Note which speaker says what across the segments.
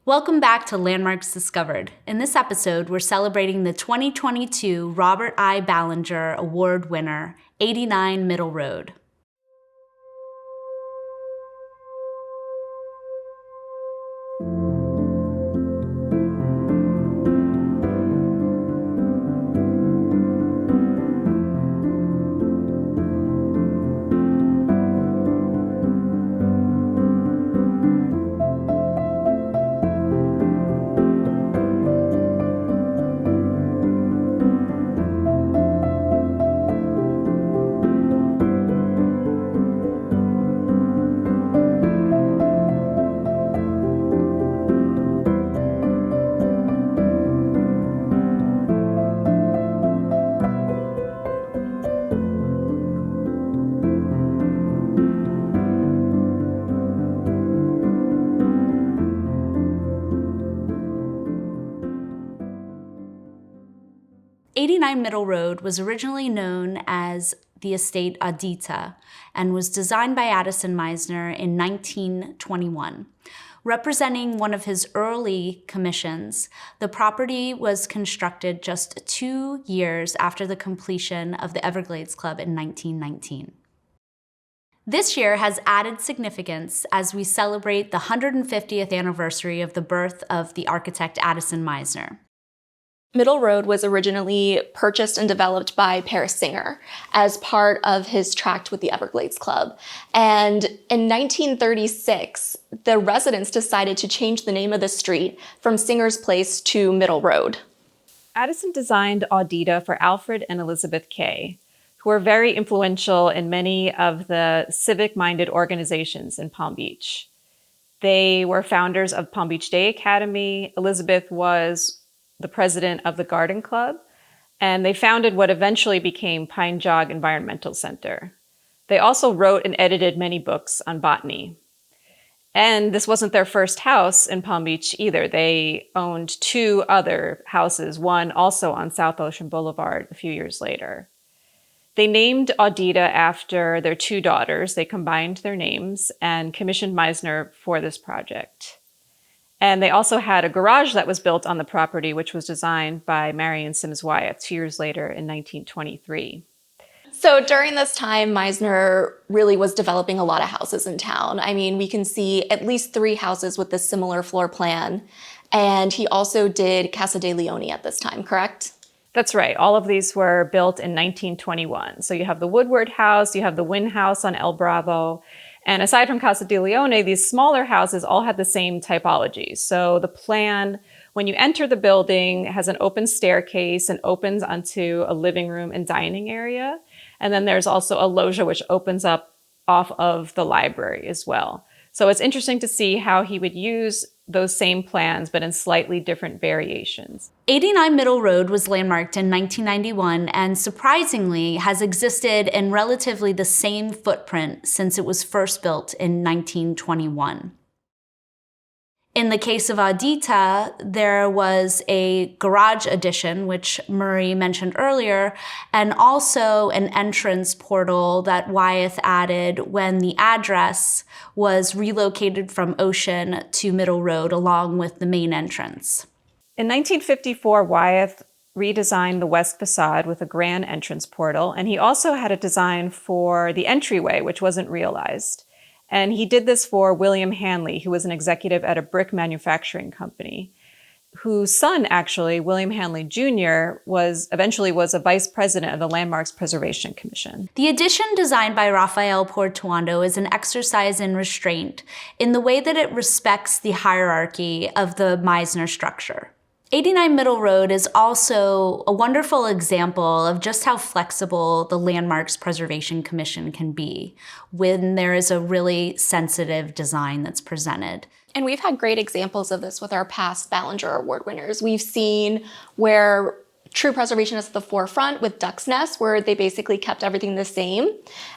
Speaker 1: Welcome back to Landmarks Discovered. In this episode, we're celebrating the 2022 Robert I. Ballinger Award winner, 89 Middle Road. 89 Middle Road was originally known as the estate Addita and was designed by Addison Mizner in 1921. Representing one of his early commissions, the property was constructed just 2 years after the completion of the Everglades Club in 1919. This year has added significance as we celebrate the 150th anniversary of the birth of the architect Addison Mizner.
Speaker 2: Middle Road was originally purchased and developed by Paris Singer as part of his tract with the Everglades Club. And in 1936, the residents decided to change the name of the street from Singer's Place to Middle Road.
Speaker 3: Addison designed Addita for Alfred and Elizabeth Kay, who were very influential in many of the civic-minded organizations in Palm Beach. They were founders of Palm Beach Day Academy. Elizabeth was the president of the Garden Club, and they founded what eventually became Pine Jog Environmental Center. They also wrote and edited many books on botany. And this wasn't their first house in Palm Beach either. They owned 2 other houses, one also on South Ocean Boulevard a few years later. They named Addita after their 2 daughters. They combined their names and commissioned Mizner for this project. And they also had a garage that was built on the property, which was designed by Marion Sims Wyatt 2 years later in 1923.
Speaker 2: So during this time, Mizner really was developing a lot of houses in town. I mean, we can see at least 3 houses with this similar floor plan. And he also did Casa de Leone at this time, correct?
Speaker 3: That's right. All of these were built in 1921. So you have the Woodward House, you have the Wynn House on El Bravo. And aside from Casa de Leone, these smaller houses all had the same typology. So the plan, when you enter the building, has an open staircase and opens onto a living room and dining area. And then there's also a loggia which opens up off of the library as well. So it's interesting to see how he would use those same plans, but in slightly different variations.
Speaker 1: 89 Middle Road was landmarked in 1991 and surprisingly has existed in relatively the same footprint since it was first built in 1921. In the case of Addita, there was a garage addition, which Murray mentioned earlier, and also an entrance portal that Wyeth added when the address was relocated from Ocean to Middle Road along with the main entrance.
Speaker 3: In 1954, Wyeth redesigned the west facade with a grand entrance portal, and he also had a design for the entryway, which wasn't realized. And he did this for William Hanley, who was an executive at a brick manufacturing company, whose son, actually, William Hanley Jr., eventually was a vice president of the Landmarks Preservation Commission.
Speaker 1: The addition designed by Rafael Portuondo is an exercise in restraint in the way that it respects the hierarchy of the Mizner structure. 89 Middle Road is also a wonderful example of just how flexible the Landmarks Preservation Commission can be when there is a really sensitive design that's presented.
Speaker 2: And we've had great examples of this with our past Ballinger Award winners. We've seen where true preservation is at the forefront with Duck's Nest, where they basically kept everything the same.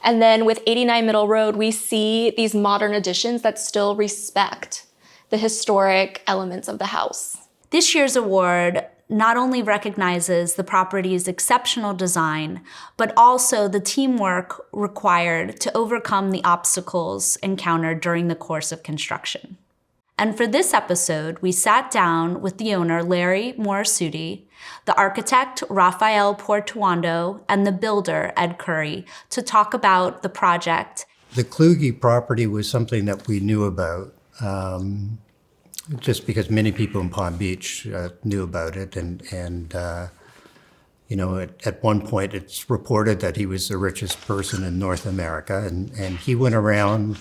Speaker 2: And then with 89 Middle Road, we see these modern additions that still respect the historic elements of the house.
Speaker 1: This year's award not only recognizes the property's exceptional design, but also the teamwork required to overcome the obstacles encountered during the course of construction. And for this episode, we sat down with the owner, Larry Morasutti, the architect, Rafael Portuando, and the builder, Ed Curry, to talk about the project.
Speaker 4: The Kluge property was something that we knew about, just because many people in Palm Beach knew about it. At one point it's reported that he was the richest person in North America, and he went around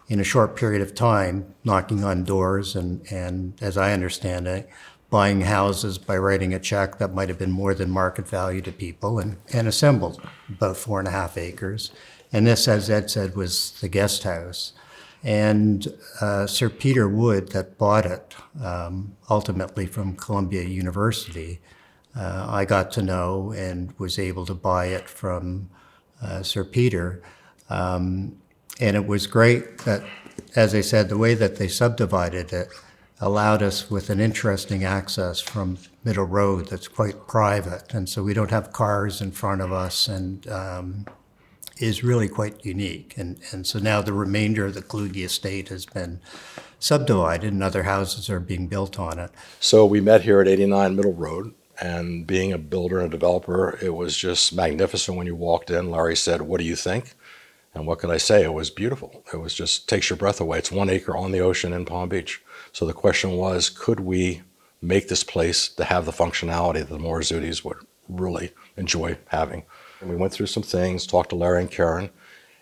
Speaker 4: in a short period of time knocking on doors and as I understand it, buying houses by writing a check that might have been more than market value to people, and assembled about 4.5 acres. And this, as Ed said, was the guest house. And Sir Peter Wood, that bought it, ultimately from Columbia University, I got to know and was able to buy it from Sir Peter. And it was great that, as I said, the way that they subdivided it allowed us with an interesting access from Middle Road that's quite private. And so we don't have cars in front of us, and is really quite unique. And so now the remainder of the Kluge estate has been subdivided and other houses are being built on it.
Speaker 5: So we met here at 89 Middle Road, and being a builder and a developer, it was just magnificent when you walked in. Larry said, "What do you think?" And what could I say? It was beautiful. It was just takes your breath away. It's 1 acre on the ocean in Palm Beach. So the question was, could we make this place to have the functionality that the Morasuttis would really enjoy having? And we went through some things, talked to Larry and Karen,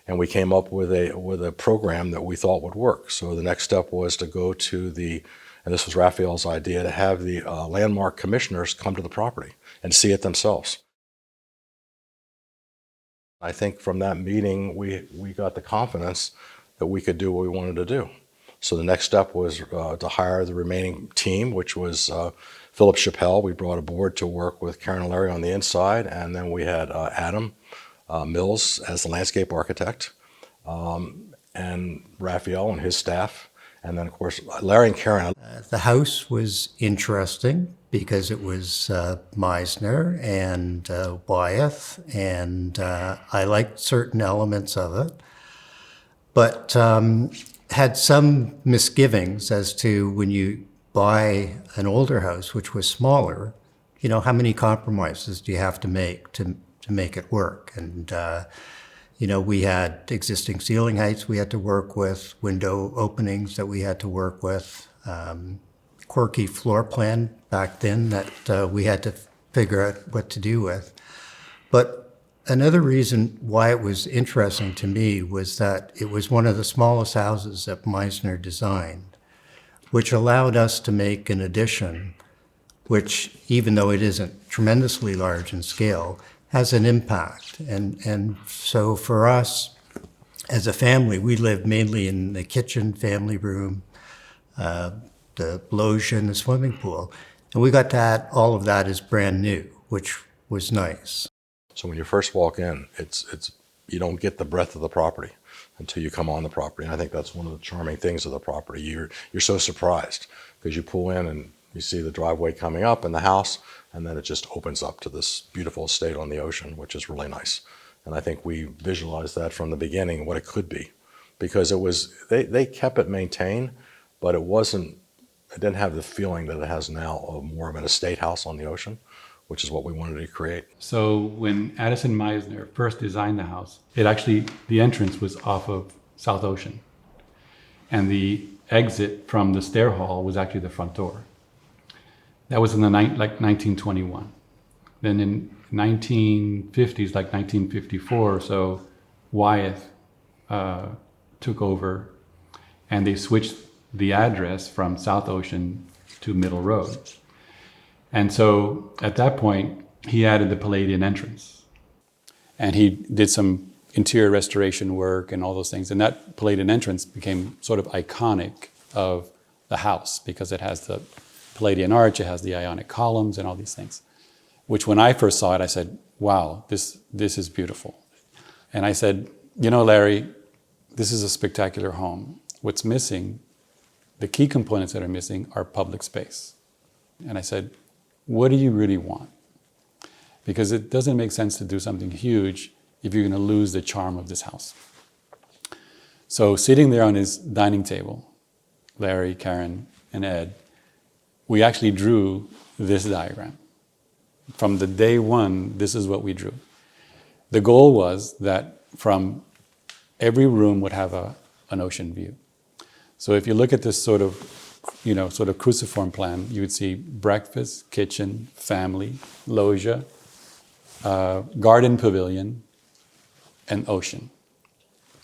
Speaker 5: and we came up with a program that we thought would work. So the next step was to go to and this was Raphael's idea, to have the landmark commissioners come to the property and see it themselves. I think from that meeting, we got the confidence that we could do what we wanted to do. So the next step was to hire the remaining team, which was Philip Chappelle. We brought aboard to work with Karen and Larry on the inside, and then we had Adam Mills as the landscape architect, and Raphael and his staff, and then of course Larry and Karen.
Speaker 4: The house was interesting because it was Mizner and Wyeth, and I liked certain elements of it, but had some misgivings as to when you buy an older house, which was smaller, how many compromises do you have to make to make it work? And we had existing ceiling heights we had to work with, window openings that we had to work with, quirky floor plan back then that we had to figure out what to do with. But another reason why it was interesting to me was that it was one of the smallest houses that Mizner-designed, which allowed us to make an addition, which, even though it isn't tremendously large in scale, has an impact. And so for us, as a family, we lived mainly in the kitchen, family room, the loge, and the swimming pool. And we got to add all of that as brand new, which was nice.
Speaker 5: So when you first walk in, it's you don't get the breadth of the property until you come on the property. And I think that's one of the charming things of the property. You're so surprised because you pull in and you see the driveway coming up and the house, and then it just opens up to this beautiful estate on the ocean, which is really nice. And I think we visualized that from the beginning, what it could be, because it was they kept it maintained, but it didn't have the feeling that it has now of more of an estate house on the ocean, which is what we wanted to create.
Speaker 6: So when Addison Mizner first designed the house, the entrance was off of South Ocean. And the exit from the stair hall was actually the front door. That was in the 1921. Then in 1950s, like 1954 or so, Wyeth took over, and they switched the address from South Ocean to Middle Road. And so at that point, he added the Palladian entrance. And he did some interior restoration work and all those things. And that Palladian entrance became sort of iconic of the house because it has the Palladian arch, it has the Ionic columns and all these things. Which when I first saw it, I said, wow, this is beautiful. And I said, Larry, this is a spectacular home. What's missing, the key components that are missing are public space. And I said, what do you really want? Because it doesn't make sense to do something huge if you're going to lose the charm of this house. So sitting there on his dining table, Larry, Karen, and Ed, we actually drew this diagram. From the day one, this is what we drew. The goal was that from every room would have an ocean view. So if you look at this sort of cruciform plan, you would see breakfast, kitchen, family, loggia, garden pavilion, and ocean.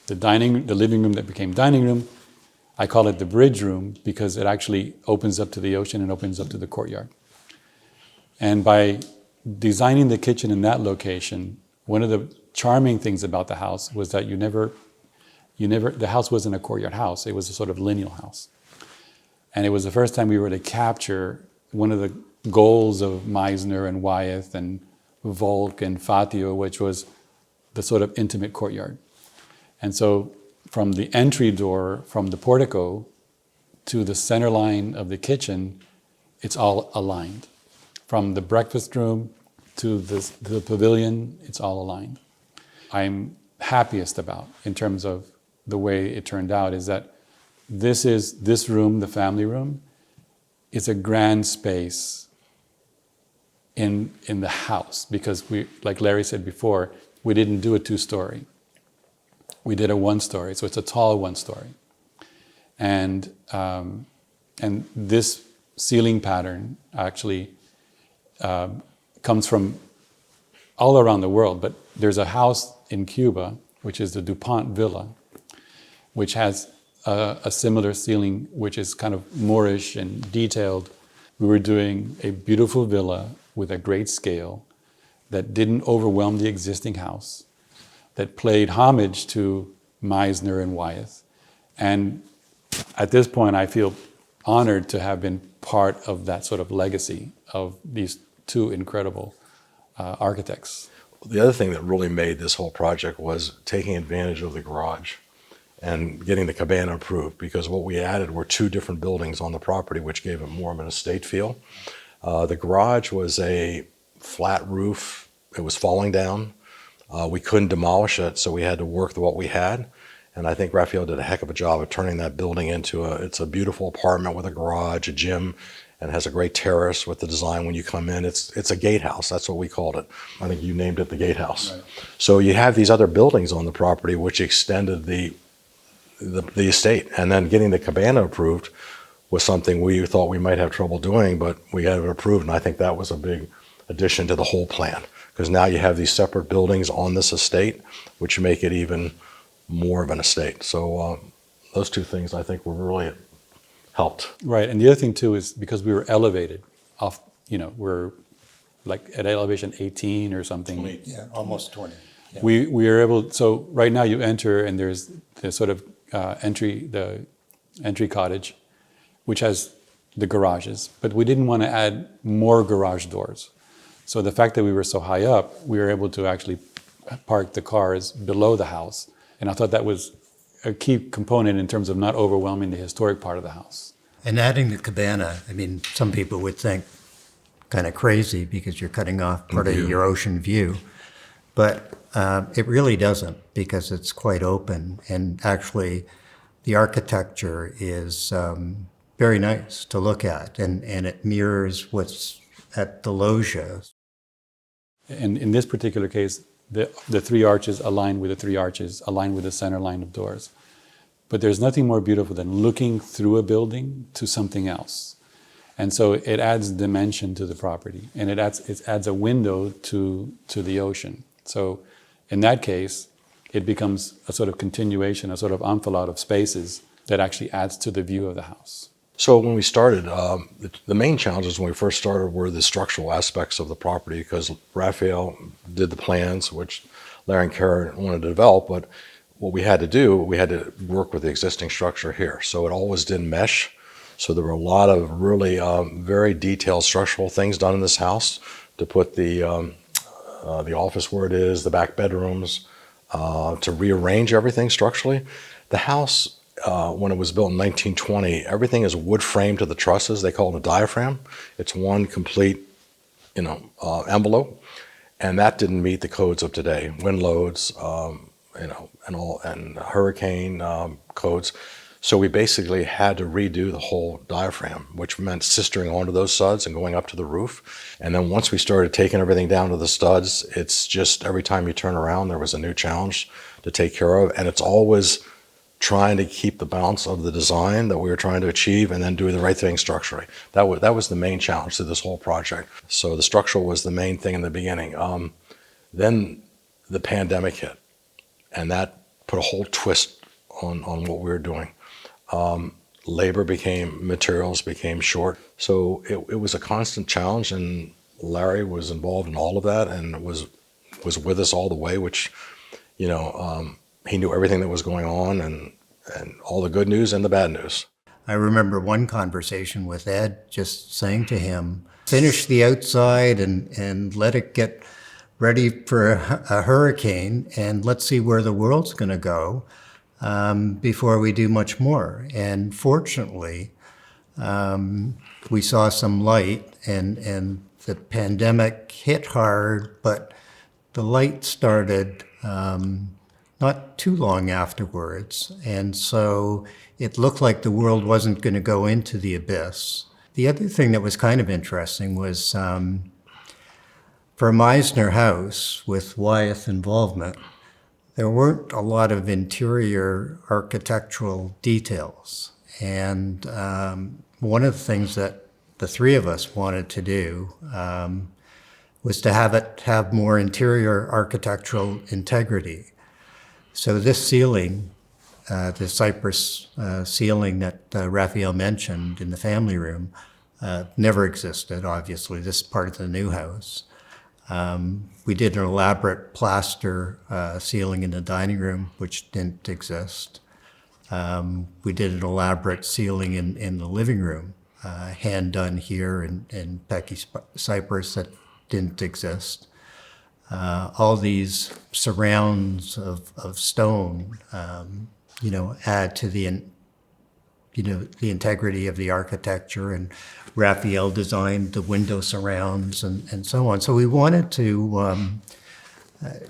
Speaker 6: The living room that became dining room, I call it the bridge room because it actually opens up to the ocean and opens up to the courtyard. And by designing the kitchen in that location, one of the charming things about the house was that the house wasn't a courtyard house, it was a sort of lineal house. And it was the first time we were to capture one of the goals of Mizner and Wyeth and Volk and Fatio, which was the sort of intimate courtyard. And so from the entry door, from the portico to the center line of the kitchen, it's all aligned. From the breakfast room to the pavilion, it's all aligned. I'm happiest about, in terms of the way it turned out, is that this room, the family room, is a grand space in the house, because we, like Larry said before, we didn't do a 2-story. We did a 1-story, so it's a tall 1-story. And this ceiling pattern actually comes from all around the world, but there's a house in Cuba, which is the DuPont Villa, which has a similar ceiling, which is kind of Moorish and detailed. We were doing a beautiful villa with a great scale that didn't overwhelm the existing house, that played homage to Mizner and Wyeth. And at this point, I feel honored to have been part of that sort of legacy of these two incredible architects.
Speaker 5: The other thing that really made this whole project was taking advantage of the garage and getting the cabana approved, because what we added were 2 different buildings on the property, which gave it more of an estate feel. The garage was a flat roof. It was falling down. We couldn't demolish it, so we had to work with what we had. And I think Raphael did a heck of a job of turning that building into it's a beautiful apartment with a garage, a gym, and has a great terrace with the design when you come in. It's a gatehouse. That's what we called it. I think you named it the gatehouse. Right. So you have these other buildings on the property which extended the estate. And then getting the cabana approved was something we thought we might have trouble doing, but we had it approved. And I think that was a big addition to the whole plan, because now you have these separate buildings on this estate, which make it even more of an estate. So those 2 things I think were really helped.
Speaker 6: Right, and the other thing too is because we were elevated off, we're like at elevation 18 or something.
Speaker 5: 20.
Speaker 4: Yeah, almost 20. Yeah.
Speaker 6: We are able, so right now you enter and there's the sort of the entry cottage, which has the garages, but we didn't want to add more garage doors. So the fact that we were so high up, we were able to actually park the cars below the house. And I thought that was a key component in terms of not overwhelming the historic part of the house.
Speaker 4: And adding the cabana, I mean, some people would think kind of crazy because you're cutting off part of your ocean view. But it really doesn't, because it's quite open. And actually, the architecture is very nice to look at, and it mirrors what's at the loggia.
Speaker 6: And in this particular case, the 3 arches align with the 3 arches, align with the center line of doors. But there's nothing more beautiful than looking through a building to something else. And so it adds dimension to the property, and it adds a window to the ocean. So in that case, it becomes a sort of continuation, a sort of enfilade of spaces that actually adds to the view of the house.
Speaker 5: So when we started, the main challenges when we first started were the structural aspects of the property, because Raphael did the plans, which Larry and Karen wanted to develop, but what we had to do, we had to work with the existing structure here. So it always didn't mesh. So there were a lot of really very detailed structural things done in this house to put the office where it is, the back bedrooms, to rearrange everything structurally. The house, when it was built in 1920, everything is wood framed to the trusses. They call it a diaphragm. It's one complete, envelope, and that didn't meet the codes of today. Wind loads, and hurricane codes. So we basically had to redo the whole diaphragm, which meant sistering onto those studs and going up to the roof. And then once we started taking everything down to the studs, it's just every time you turn around, there was a new challenge to take care of. And it's always trying to keep the balance of the design that we were trying to achieve and then doing the right thing structurally. That was the main challenge to this whole project. So the structural was the main thing in the beginning. Then the pandemic hit, and that put a whole twist on what we were doing. Materials became short. So it was a constant challenge, and Larry was involved in all of that and was with us all the way, which, he knew everything that was going on and all the good news and the bad news.
Speaker 4: I remember one conversation with Ed just saying to him, finish the outside and let it get ready for a hurricane, and let's see where the world's going to go before we do much more. And fortunately, we saw some light, and the pandemic hit hard, but the light started not too long afterwards. And so it looked like the world wasn't going to go into the abyss. The other thing that was kind of interesting was for a Mizner house with Wyeth involvement, there weren't a lot of interior architectural details. And one of the things that the three of us wanted to do was to have more interior architectural integrity. So this ceiling, the cypress ceiling that Raphael mentioned in the family room, never existed, obviously. This is part of the new house. We did an elaborate plaster ceiling in the dining room, which didn't exist. We did an elaborate ceiling in the living room, hand done here in Pecky cypress that didn't exist. All these surrounds of stone, add to the integrity of the architecture, and Raphael designed the window surrounds and so on. So we wanted to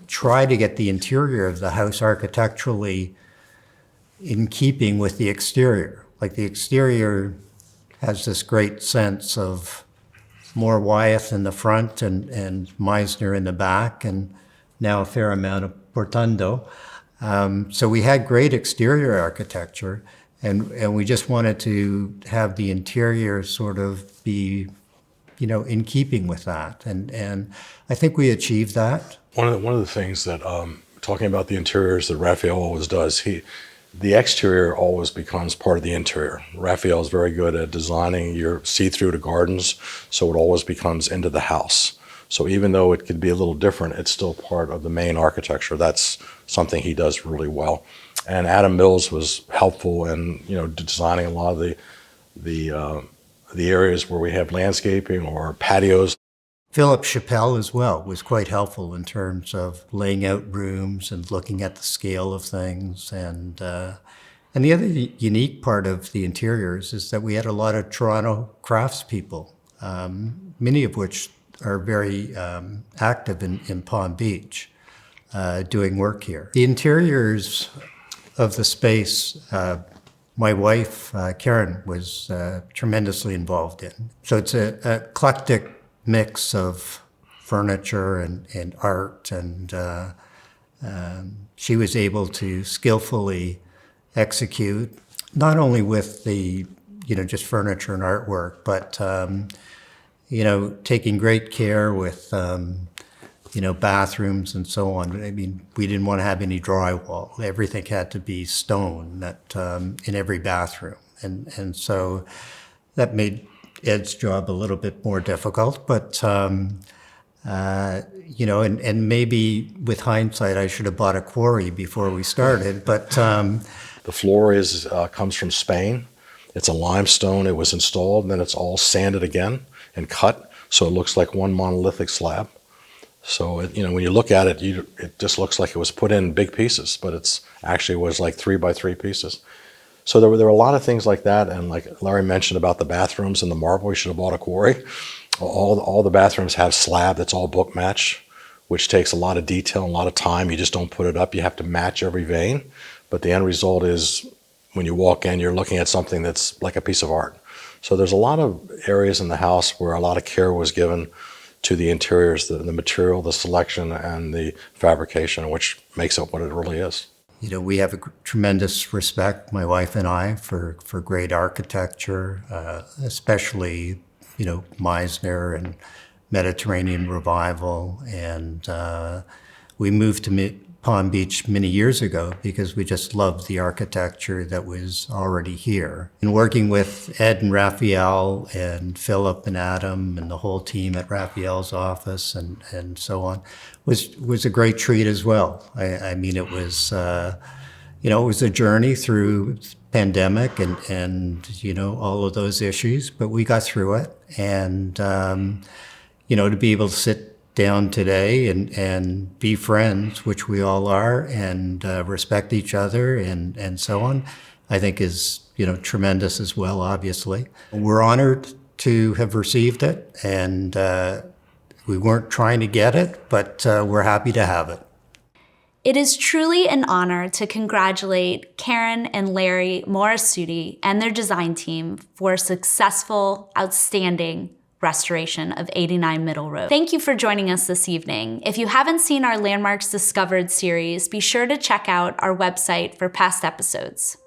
Speaker 4: try to get the interior of the house architecturally in keeping with the exterior. Like the exterior has this great sense of more Wyeth in the front and Mizner in the back, and now a fair amount of Portando. So we had great exterior architecture, and we just wanted to have the interior sort of be, in keeping with that. And I think we achieved that.
Speaker 5: One of the things that, talking about the interiors that Raphael always does, the exterior always becomes part of the interior. Raphael is very good at designing your see-through to gardens, so it always becomes into the house. So even though it could be a little different, it's still part of the main architecture. That's something he does really well. And Adam Mills was helpful in designing a lot of the areas where we have landscaping or patios.
Speaker 4: Philip Chappelle as well was quite helpful in terms of laying out rooms and looking at the scale of things. And the other unique part of the interiors is that we had a lot of Toronto craftspeople, many of which are very active in Palm Beach, doing work here. The interiors of the space, my wife, Karen, was tremendously involved in. So it's an eclectic mix of furniture and art, and she was able to skillfully execute, not only with the, just furniture and artwork, but, taking great care with, bathrooms and so on. I mean, we didn't want to have any drywall. Everything had to be stone in every bathroom. And so that made Ed's job a little bit more difficult, but, and maybe with hindsight, I should have bought a quarry before we started, but.
Speaker 5: The floor comes from Spain. It's a limestone. It was installed, and then it's all sanded again and cut, so it looks like one monolithic slab. So, when you look at it, it just looks like it was put in big pieces, but it's actually was like 3 by 3 pieces. So there were a lot of things like that, and like Larry mentioned about the bathrooms and the marble, we should have bought a quarry. All the bathrooms have slab that's all book match, which takes a lot of detail and a lot of time. You just don't put it up. You have to match every vein. But the end result is when you walk in, you're looking at something that's like a piece of art. So there's a lot of areas in the house where a lot of care was given to the interiors, the material, the selection, and the fabrication, which makes it what it really is.
Speaker 4: You know, we have a tremendous respect, my wife and I, for great architecture, especially, you know, Mizner and Mediterranean Revival. And we moved to Palm Beach many years ago because we just loved the architecture that was already here. And working with Ed and Raphael and Philip and Adam and the whole team at Raphael's office and so on was a great treat as well. I mean, it was, you know, it was a journey through pandemic and you know, all of those issues, but we got through it. And, you know, to be able to sit down today and be friends, which we all are, and respect each other and so on, I think is, you know, tremendous as well, obviously. We're honored to have received it, and we weren't trying to get it, but we're happy to have it.
Speaker 1: It is truly an honor to congratulate Karen and Larry Morasutti and their design team for a successful, outstanding restoration of 89 Middle Road. Thank you for joining us this evening. If you haven't seen our Landmarks Discovered series, be sure to check out our website for past episodes.